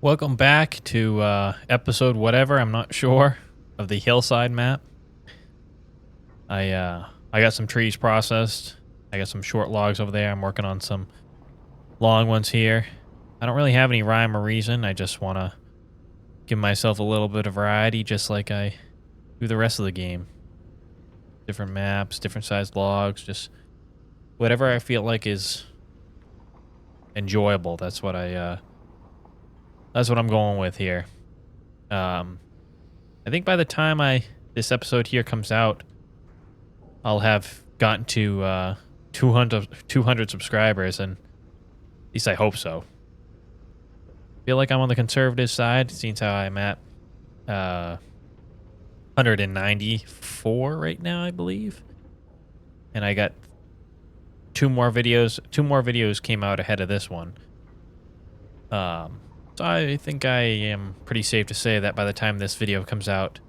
Welcome back to episode whatever, I'm not sure, of the hillside map. I got some trees processed. I got some short logs over there. I'm working on some long ones here. I don't really have any rhyme or reason. I just want to give myself a little bit of variety just like I do the rest of the game. Different maps, different sized logs, just whatever I feel like is enjoyable. That's what I'm going with here. I think by the time this episode here comes out, I'll have gotten to 200 subscribers, and at least I hope so. Feel like I'm on the conservative side, since how I'm at 194 right now, I believe. And I got two more videos. Two more videos came out ahead of this one. So I think I am pretty safe to say that by the time this video comes out,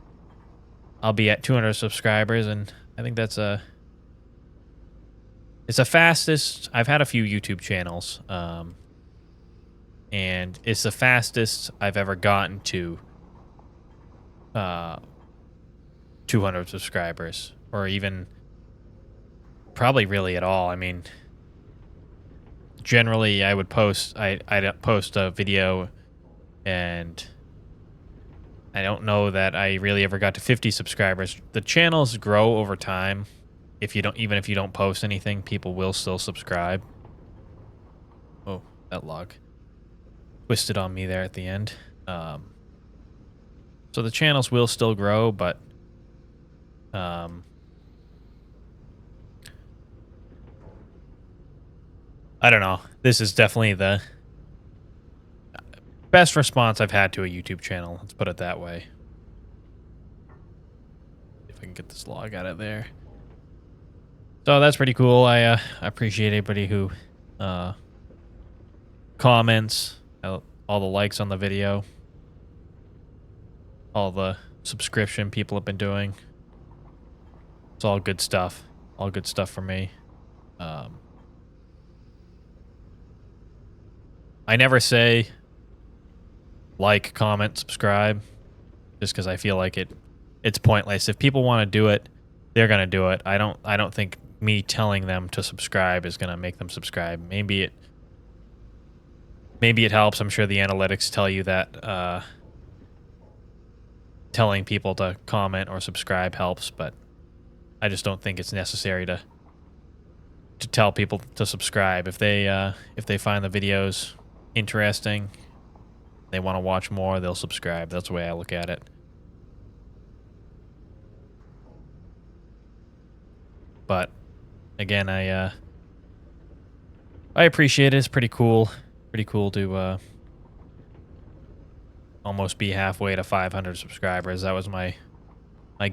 I'll be at 200 subscribers, and I think it's the fastest. I've had a few YouTube channels, and it's the fastest I've ever gotten to 200 subscribers, or even probably really at all. I mean, generally I'd post a video, and I don't know that I really ever got to 50 subscribers. The channels grow over time. Even if you don't post anything, people will still subscribe. Oh, that log twisted on me there at the end. So the channels will still grow, but I don't know. This is definitely the best response I've had to a YouTube channel. Let's put it that way. If I can get this log out of there. So that's pretty cool. I appreciate anybody who comments, all the likes on the video, all the subscription people have been doing. It's all good stuff. All good stuff for me. I never say like, comment, subscribe, just because I feel like it's pointless. If people want to do it, they're gonna do it. I don't think me telling them to subscribe is gonna make them subscribe. Maybe it helps. I'm sure the analytics tell you that telling people to comment or subscribe helps, but I just don't think it's necessary to tell people to subscribe. If they find the videos interesting, they want to watch more, they'll subscribe. That's the way I look at it. But again, I appreciate it. It's pretty cool. Pretty cool to almost be halfway to 500 subscribers. That was my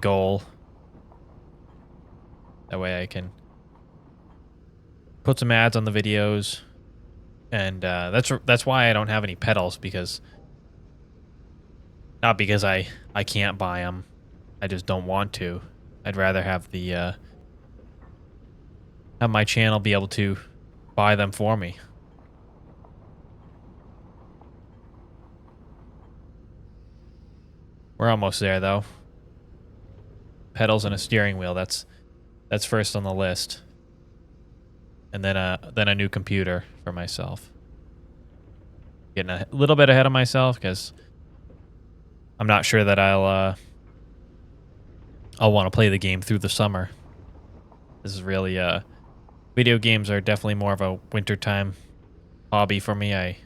goal. That way I can put some ads on the videos, and that's why I don't have any pedals, because not because I can't buy them, I just don't want to. I'd rather have the have my channel be able to buy them for me. We're almost there though. Pedals and a steering wheel. That's first on the list. And then a new computer for myself. Getting a little bit ahead of myself because I'm not sure that I'll want to play the game through the summer. This is really video games are definitely more of a wintertime hobby for me. I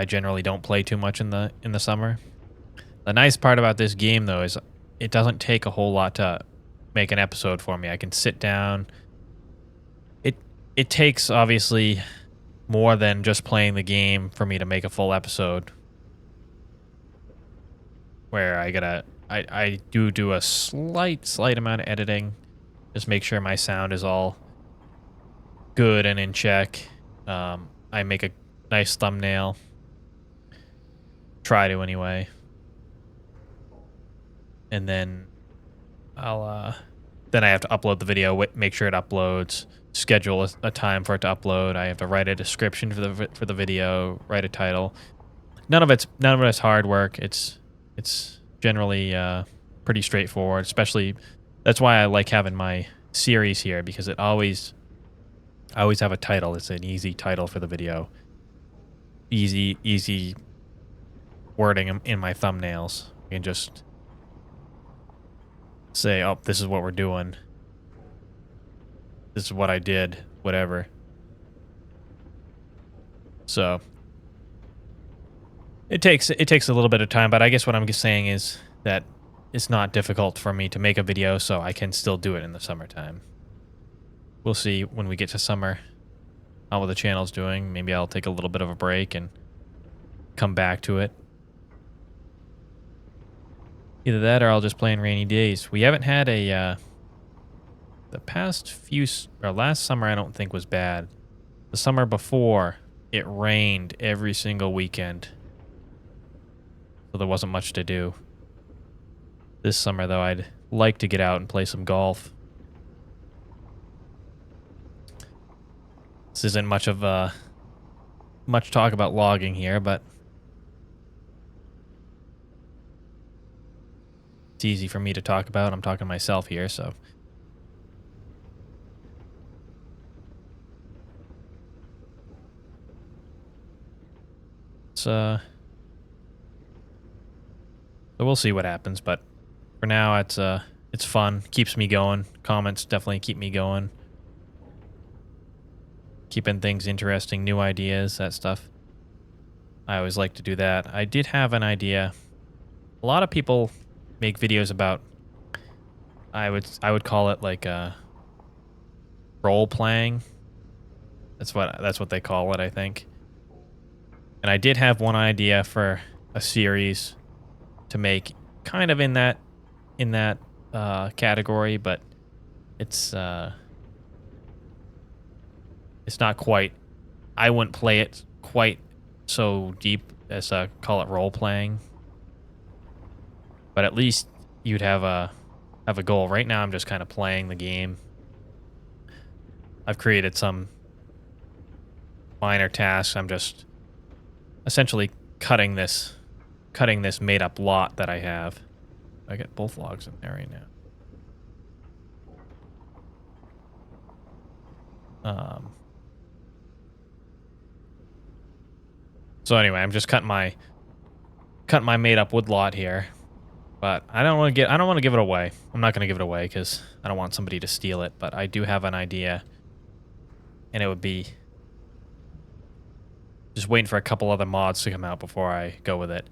generally don't play too much in the summer. The nice part about this game though is it doesn't take a whole lot to make an episode for me. I can sit down. It takes obviously more than just playing the game for me to make a full episode. Where I do a slight amount of editing. Just make sure my sound is all good and in check. I make a nice thumbnail. Try to anyway. And then I have to upload the video, make sure it uploads, schedule a time for it to upload. I have to write a description for the video, write a title. none of it's hard work. It's generally pretty straightforward. Especially that's why I like having my series here, because I always have a title. It's an easy title for the video. Easy wording in my thumbnails. You can just say, "Oh, this is what we're doing. This is what I did." Whatever. So it takes a little bit of time, but I guess what I'm just saying is that it's not difficult for me to make a video, so I can still do it in the summertime. We'll see when we get to summer how the channel's doing. Maybe I'll take a little bit of a break and come back to it. Either that or I'll just play in rainy days. We haven't had a the past few or last summer I don't think was bad. The summer before, it rained every single weekend. So there wasn't much to do. This summer though, I'd like to get out and play some golf. This isn't much of much talk about logging here, but it's easy for me to talk about. I'm talking to myself here, so. So we'll see what happens, but for now it's fun. Keeps me going. Comments definitely keep me going. Keeping things interesting, new ideas, that stuff. I always like to do that. I did have an idea. A lot of people make videos about, I would call it like role playing. That's what they call it, I think. And I did have one idea for a series to make, kind of in that category, but it's not quite. I wouldn't play it quite so deep as call it role playing. But at least you'd have a goal. Right now, I'm just kind of playing the game. I've created some minor tasks. I'm just essentially cutting this made up lot that I have. I get both logs in there right now. So anyway, I'm just cutting my made up wood lot here. But I don't want to give it away. I'm not going to give it away because I don't want somebody to steal it, but I do have an idea. And it would be just waiting for a couple other mods to come out before I go with it.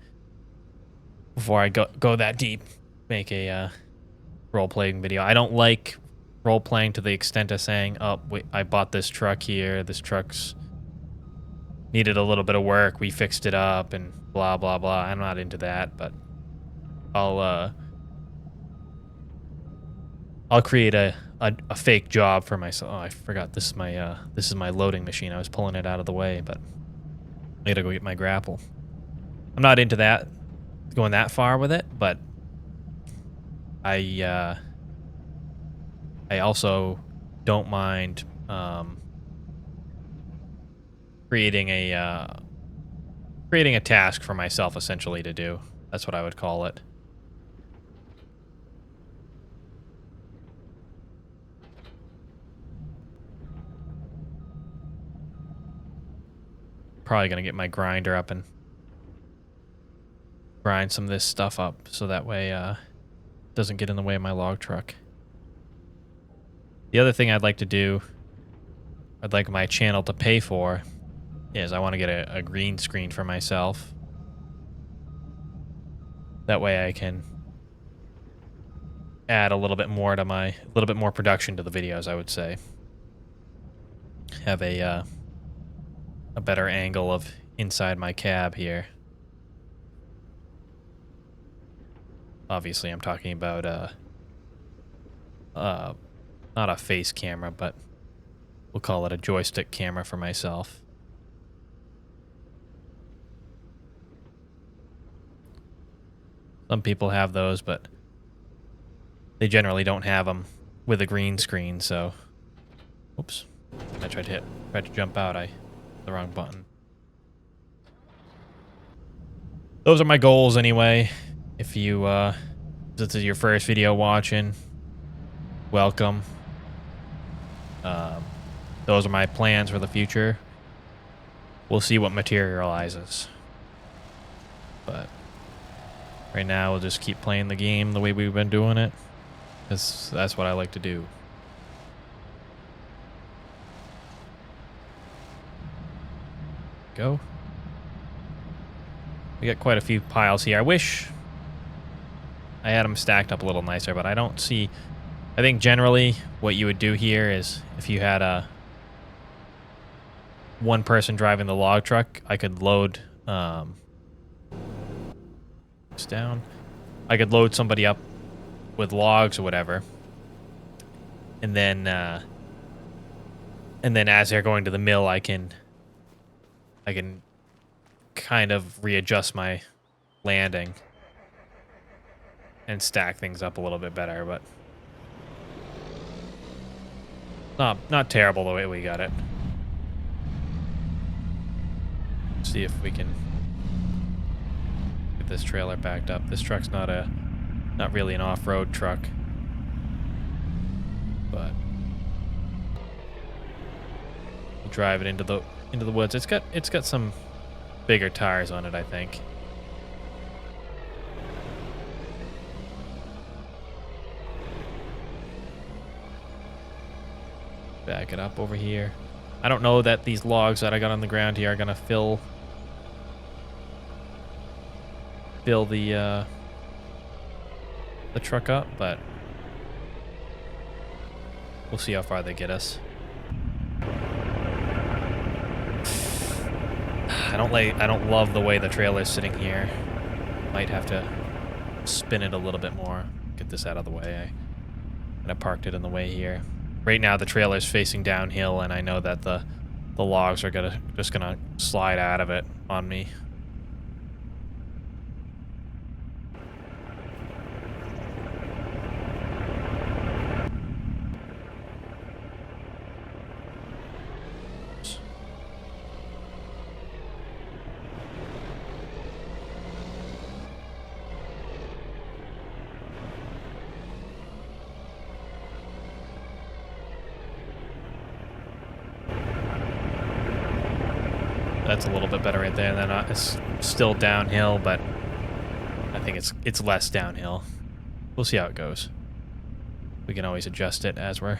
Before I go that deep, make a role-playing video. I don't like role-playing to the extent of saying, "Oh, wait, I bought this truck here. This truck's needed a little bit of work. We fixed it up and blah, blah, blah." I'm not into that, but I'll create a fake job for myself. Oh, I forgot this is my loading machine. I was pulling it out of the way, but I gotta go get my grapple. I'm not into that, going that far with it, but I also don't mind creating a task for myself essentially to do. That's what I would call it. Probably gonna get my grinder up and grind some of this stuff up so that way it doesn't get in the way of my log truck. The other thing I'd like to do, I'd like my channel to pay for, is I want to get a green screen for myself. That way I can add a little bit more production to the videos, I would say. Have a better angle of inside my cab here. Obviously, I'm talking about not a face camera, but we'll call it a joystick camera for myself. Some people have those, but they generally don't have them with a green screen, so... Oops. I tried to jump out. I hit the wrong button. those are my goals anyway. If you this is your first video watching, welcome. Those are my plans for the future. We'll see what materializes. But right now we'll just keep playing the game the way we've been doing it. Because that's what I like to do. Go. We got quite a few piles here. I wish I had them stacked up a little nicer, but I don't see... I think generally what you would do here is if you had a one person driving the log truck, I could load it's down. I could load somebody up with logs or whatever. And then as they're going to the mill, I can kind of readjust my landing and stack things up a little bit better, but not terrible the way we got it. See if we can get this trailer backed up. This truck's not really an off-road truck, but we'll drive it into the woods. It's got some bigger tires on it, I think. Back it up over here. I don't know that these logs that I got on the ground here are gonna fill the truck up, but we'll see how far they get us. I don't love the way the trailer's sitting here. Might have to spin it a little bit more. Get this out of the way. I parked it in the way here. Right now the trailer's facing downhill, and I know that the logs are just gonna slide out of it on me. That's a little bit better right there. And then it's still downhill, but I think it's less downhill. We'll see how it goes. We can always adjust it as we're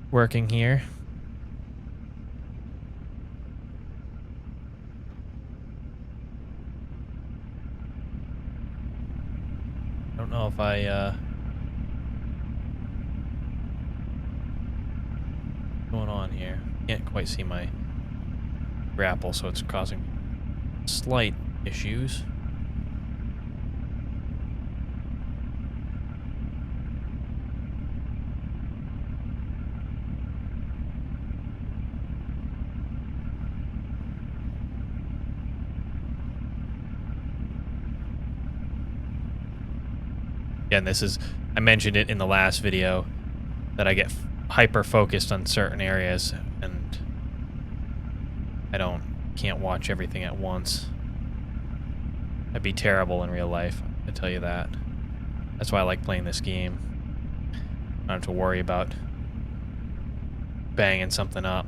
working here. I don't know if going on here. Can't quite see my grapple, so it's causing slight issues. Again, I mentioned it in the last video that I get hyper focused on certain areas, and I can't watch everything at once. I'd be terrible in real life, I tell you that. That's why I like playing this game. I don't have to worry about banging something up.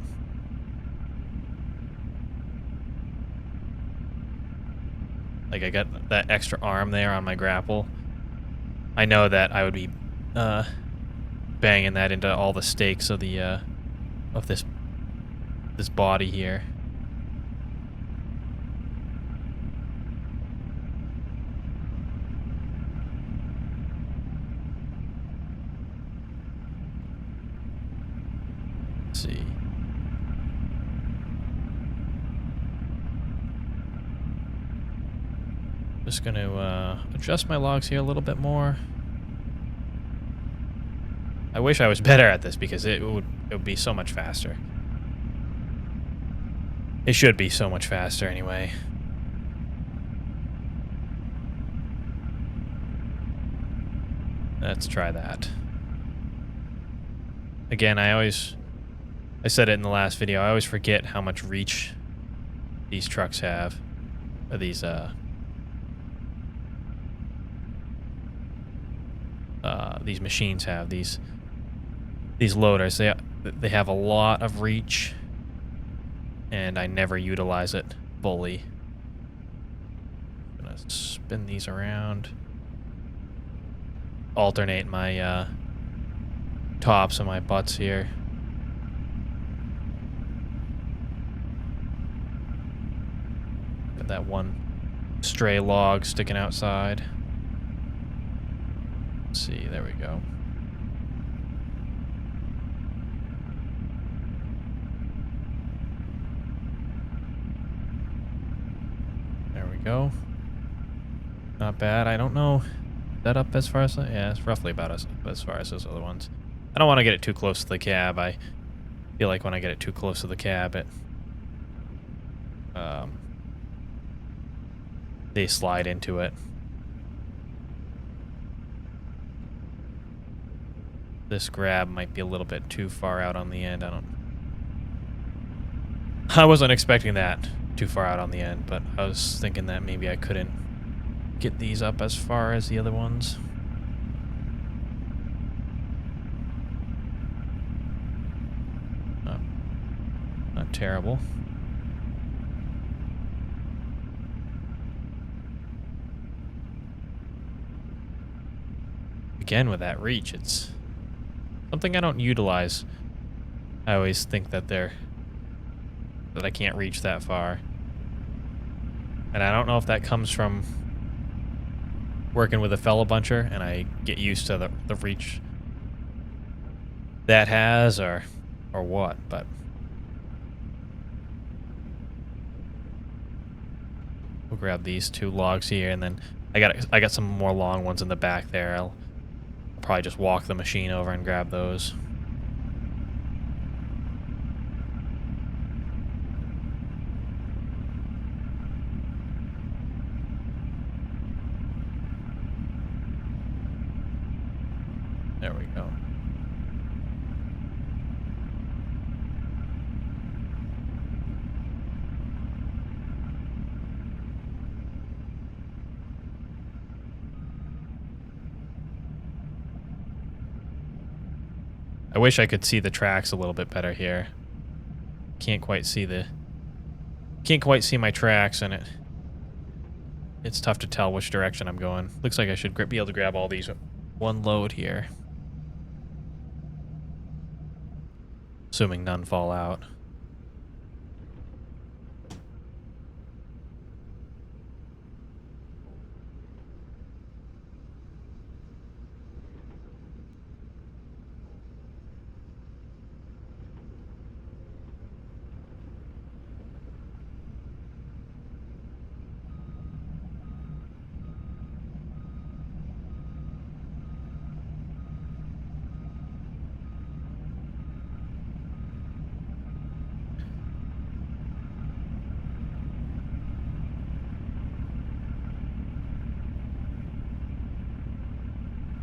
Like, I got that extra arm there on my grapple. I know that I would be banging that into all the stakes of the of this body here. Let's see. Just going to adjust my logs here a little bit more. I wish I was better at this because it would be so much faster. It should be so much faster anyway. Let's try that. Again, I said it in the last video, I always forget how much reach these trucks have. these machines have, these loaders. They have a lot of reach, and I never utilize it fully. I'm gonna spin these around, alternate my tops and my butts here. Got that one stray log sticking outside. Let's see, there we go. There we go. Not bad. I don't know. Is that up as far as... Yeah, it's roughly about as far as those other ones. I don't want to get it too close to the cab. I feel like when I get it too close to the cab, they slide into it. This grab might be a little bit too far out on the end. I wasn't expecting that too far out on the end, but I was thinking that maybe I couldn't get these up as far as the other ones. Not terrible. Again, with that reach, it's something I don't utilize. I always think that I can't reach that far. And I don't know if that comes from working with a fellow buncher and I get used to the reach that has or what, but we'll grab these 2 logs here, and then I got some more long ones in the back there. I'll probably just walk the machine over and grab those. There we go. I wish I could see the tracks a little bit better here. Can't quite see my tracks, and it's tough to tell which direction I'm going. Looks like I should be able to grab all these with one load here. Assuming none fall out.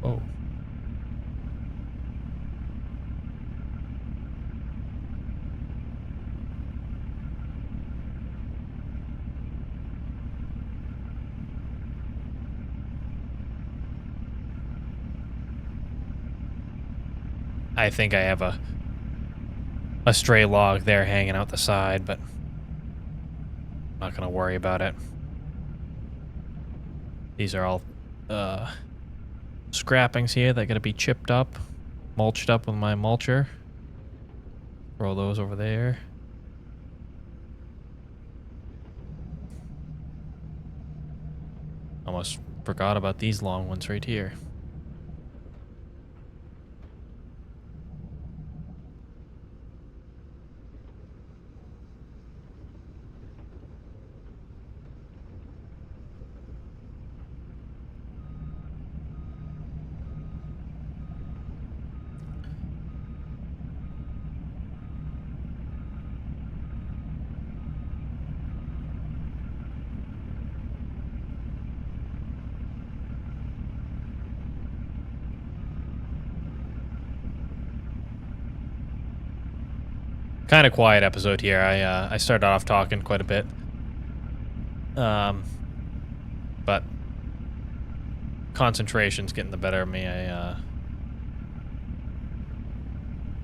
Oh. I think I have a stray log there hanging out the side, but I'm not gonna worry about it. These are all scrappings here that gotta be chipped up, mulched up with my mulcher. Throw those over there. Almost forgot about these long ones right here. Kind of quiet episode here. I started off talking quite a bit. But concentration's getting the better of me. I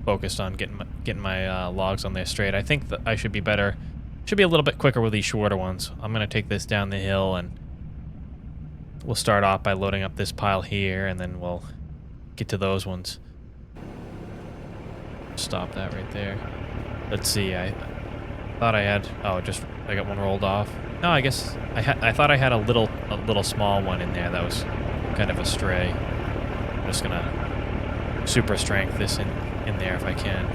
focused on getting my logs on there straight. I think that I should be better. Should be a little bit quicker with these shorter ones. I'm gonna take this down the hill, and we'll start off by loading up this pile here, and then we'll get to those ones. Stop that right there. Let's see. I thought I had. Oh, I got one rolled off. No, I guess I thought I had a little small one in there that was kind of a stray. I'm just gonna super strength this in there if I can,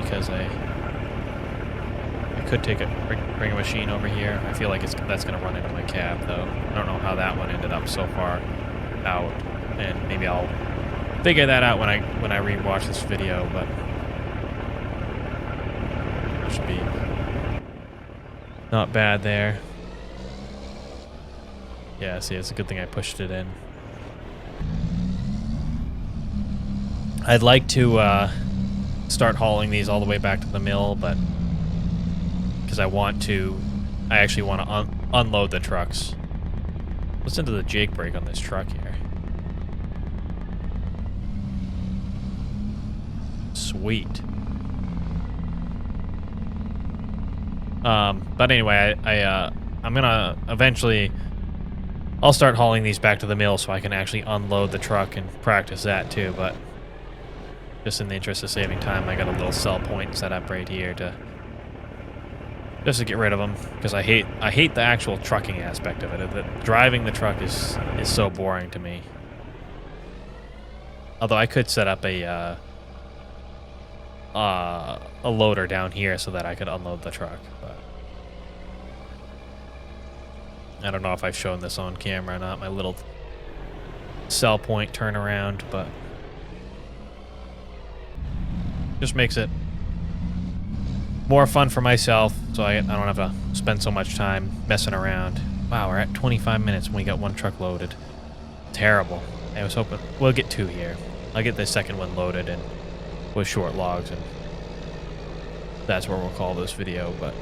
because I could bring a machine over here. I feel like that's gonna run into my cab though. I don't know how that one ended up so far out, and maybe I'll figure that out when I rewatch this video. But it should be not bad there. Yeah, see, it's a good thing I pushed it in. I'd like to start hauling these all the way back to the mill, but because I actually want to unload the trucks. Listen to the Jake brake on this truck here. Sweet. But anyway, I'm gonna eventually, I'll start hauling these back to the mill so I can actually unload the truck and practice that too, but just in the interest of saving time, I got a little sell point set up right here just to get rid of them, because I hate the actual trucking aspect of it. Driving the truck is so boring to me. Although I could set up a loader down here so that I could unload the truck, but I don't know if I've shown this on camera or not, my little sell point turnaround, but just makes it more fun for myself, so I don't have to spend so much time messing around. Wow, we're at 25 minutes when we got one truck loaded. Terrible. I was hoping we'll get two here. I'll get the second one loaded and with short logs, and that's what we'll call this video. But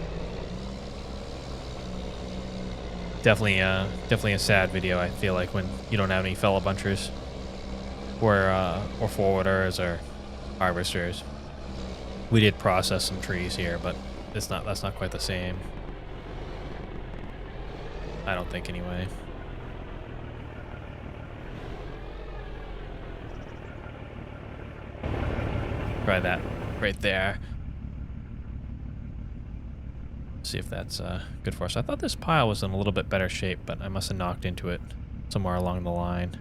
definitely a sad video. I feel like when you don't have any fellow bunchers or forwarders or harvesters. We did process some trees here, but that's not quite the same. I don't think anyway. Try that right there. See if that's good for us. I thought this pile was in a little bit better shape, but I must have knocked into it somewhere along the line.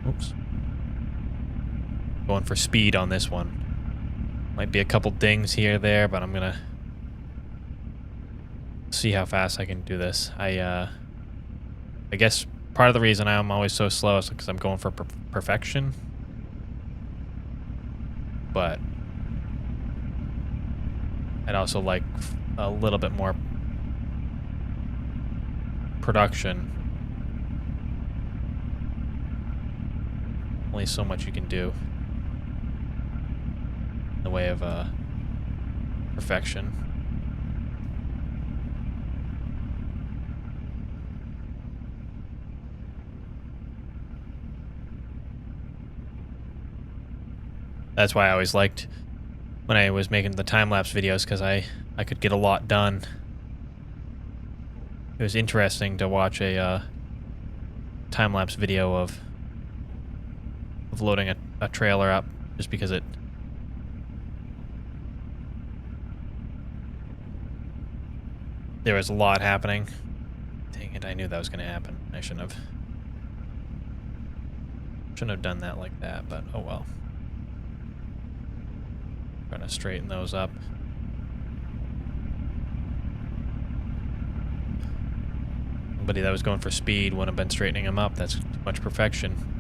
Oops. Going for speed on this one. Might be a couple dings here, there, but I'm gonna see how fast I can do this. I guess part of the reason I'm always so slow is because I'm going for perfection. But I'd also like a little bit more production. Only so much you can do in the way of perfection. That's why I always liked when I was making the time-lapse videos, because I could get a lot done. It was interesting to watch a time-lapse video of loading a trailer up, just because there was a lot happening. Dang it, I knew that was going to happen. I shouldn't have done that like that, but oh well. Trying to straighten those up. Somebody that was going for speed wouldn't have been straightening them up. That's too much perfection.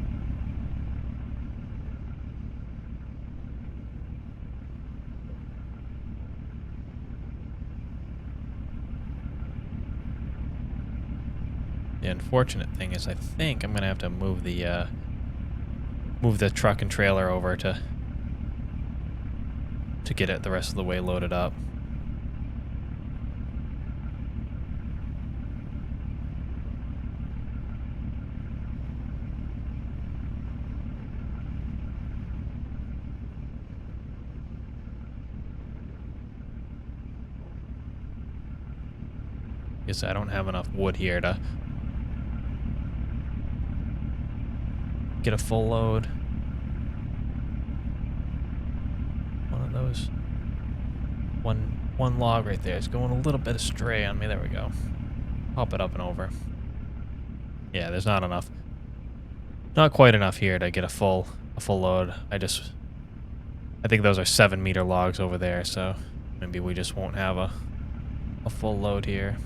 The unfortunate thing is I think I'm going to have to move the truck and trailer over to get it the rest of the way loaded up. Guess I don't have enough wood here to get a full load. One of those. One log right there is going a little bit astray on me. There we go. Pop it up and over. Yeah, there's not enough. Not quite enough here to get a full load. I think those are 7-meter logs over there, so maybe we just won't have a full load here.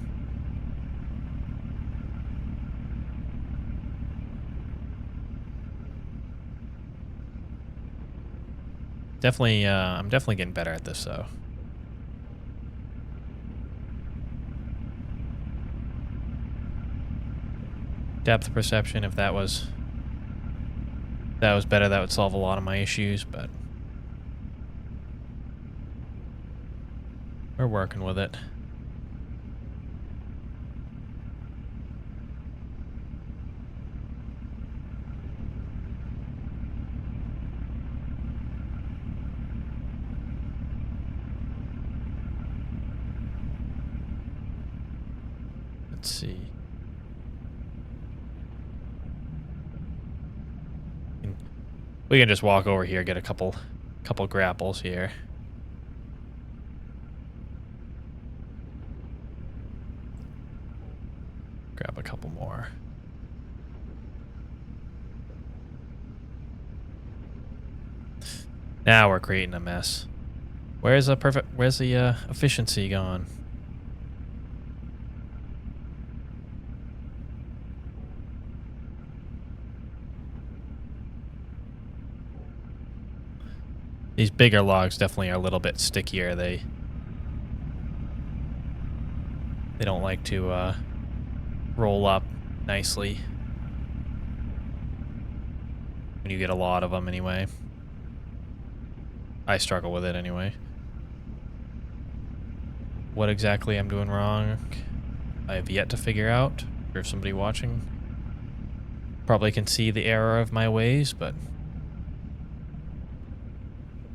Definitely, I'm definitely getting better at this, though. Depth perception, if that was better, that would solve a lot of my issues, but we're working with it. Let's see. We can just walk over here, get a couple grapples here. Grab a couple more. Now we're creating a mess. Where's the efficiency gone? These bigger logs definitely are a little bit stickier. They don't like to roll up nicely when you get a lot of them anyway. I struggle with it anyway. What exactly I'm doing wrong, I have yet to figure out. Or if somebody watching probably can see the error of my ways, but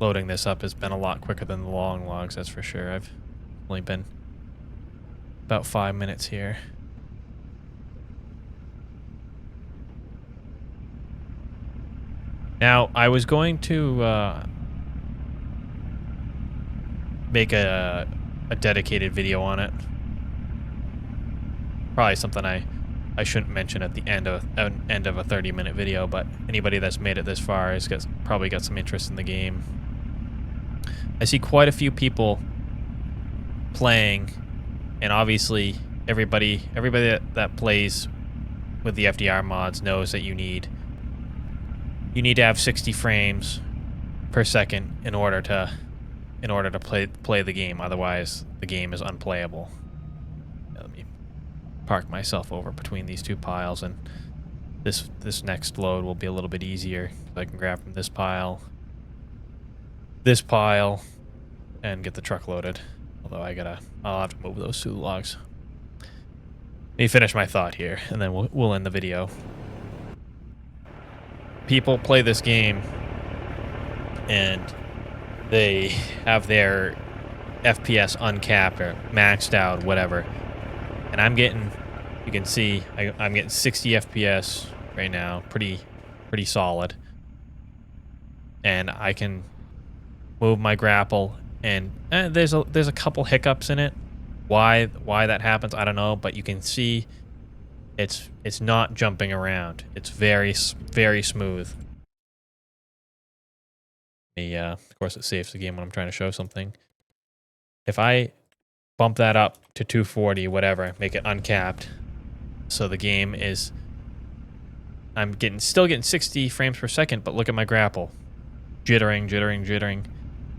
loading this up has been a lot quicker than the long logs, that's for sure. I've only been about 5 minutes here. Now, I was going to make a dedicated video on it. Probably something I shouldn't mention at the end of a 30-minute video, but anybody that's made it this far has probably got some interest in the game. I see quite a few people playing, and obviously everybody that plays with the FDR mods knows that you need to have 60 frames per second in order to play the game. Otherwise, the game is unplayable. Let me park myself over between these two piles, and this next load will be a little bit easier. I can grab from this pile, and get the truck loaded. Although I'll have to move those 2 logs. Let me finish my thought here, and then we'll end the video. People play this game, and they have their FPS uncapped or maxed out, whatever. And I'm getting, you can see, I'm getting 60 FPS right now, pretty solid. And I can move my grapple, and there's a couple hiccups in it. Why that happens, I don't know, but you can see it's not jumping around. It's very smooth. Of course, it saves the game when I'm trying to show something. If I bump that up to 240, whatever, make it uncapped, so the game is, I'm still getting 60 frames per second, but look at my grapple, jittering.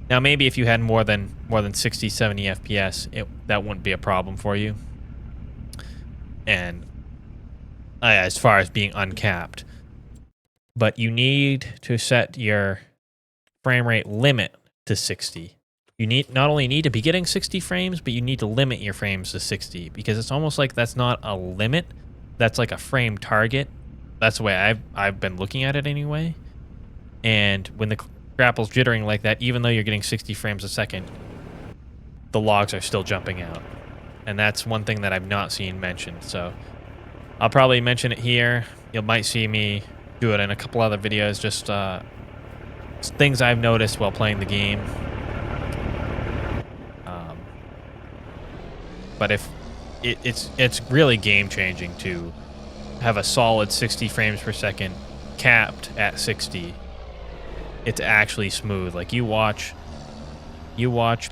Now maybe if you had more than 60, 70 FPS, that wouldn't be a problem for you. And as far as being uncapped. But you need to set your frame rate limit to 60. You need not only need to be getting 60 frames, but you need to limit your frames to 60 because it's almost like that's not a limit. That's like a frame target. That's the way I've been looking at it anyway. And when the grapple's jittering like that, even though you're getting 60 frames a second, the logs are still jumping out. And that's one thing that I've not seen mentioned. So I'll probably mention it here. You might see me do it in a couple other videos, just things I've noticed while playing the game. But if it's really game changing to have a solid 60 frames per second capped at 60. It's actually smooth. Like you watch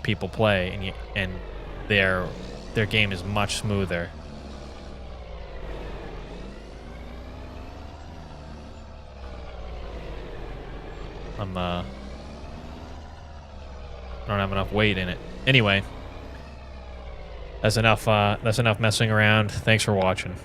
people play and their game is much smoother. I don't have enough weight in it. Anyway, that's enough messing around. Thanks for watching.